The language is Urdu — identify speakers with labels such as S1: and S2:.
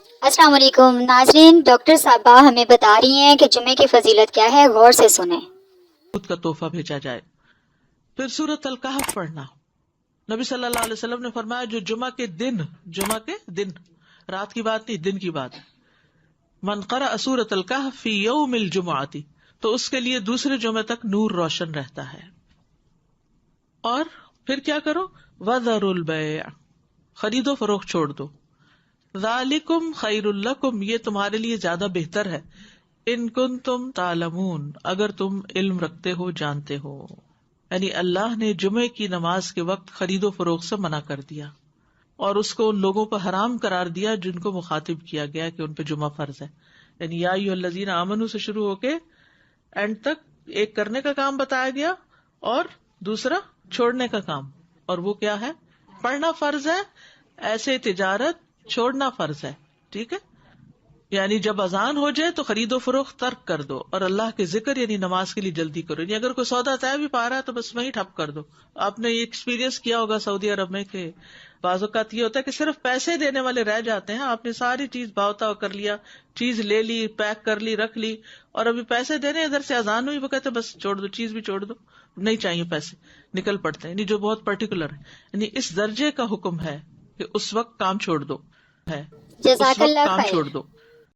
S1: السلام علیکم ناظرین، ڈاکٹر صاحبہ ہمیں بتا رہی ہیں کہ جمعے کی فضیلت کیا ہے، غور سے سنیں۔
S2: خود کا تحفہ بھیجا جائے۔ پھر سورۃ الکہف پڑھنا۔ نبی صلی اللہ علیہ وسلم نے فرمایا جو جمعہ کے دن، رات کی بات نہیں، دن کی بات، من قرأ سورۃ الکہف فی یوم الجمعۃ تو اس کے لیے دوسرے جمعے تک نور روشن رہتا ہے۔ اور پھر کیا کرو؟ وذروا البیع، خرید و فروخت چھوڑ دو۔ ذالکم خیر لکم، یہ تمہارے لیے زیادہ بہتر ہے، ان کنتم تعلمون، اگر تم علم رکھتے ہو، جانتے ہو۔ یعنی اللہ نے جمعے کی نماز کے وقت خرید و فروخت سے منع کر دیا اور اس کو ان لوگوں پر حرام قرار دیا جن کو مخاطب کیا گیا کہ ان پہ جمعہ فرض ہے۔ یعنی یا ایھا الذین آمنوا سے شروع ہو کے اینڈ تک ایک کرنے کا کام بتایا گیا اور دوسرا چھوڑنے کا کام، اور وہ کیا ہے؟ پڑھنا فرض ہے، ایسے تجارت چھوڑنا فرض ہے۔ ٹھیک ہے، یعنی جب اذان ہو جائے تو خرید و فروخت ترک کر دو اور اللہ کے ذکر یعنی نماز کے لیے جلدی کرو۔ یعنی اگر کوئی سودا طے بھی پا رہا ہے تو بس وہیں ٹھپ کر دو۔ آپ نے یہ ایکسپیرینس کیا ہوگا سعودی عرب میں کہ بعض اوقات یہ ہوتا ہے کہ صرف پیسے دینے والے رہ جاتے ہیں، آپ نے ساری چیز بھاؤ تاؤ کر لیا، چیز لے لی، پیک کر لی، رکھ لی، اور ابھی پیسے دینے ادھر سے اذان ہوئی، وہ کہتے بس چھوڑ دو، چیز بھی چھوڑ دو، نہیں چاہیے پیسے، نکل پڑتے ہیں۔ یعنی جو بہت پرٹیکولر ہے، یعنی اس درجے کا حکم ہے کہ اس وقت کام چھوڑ دو، ہے اس
S1: جزاک
S2: وقت
S1: اللہ
S2: کام
S1: خیر۔
S2: چھوڑ دو۔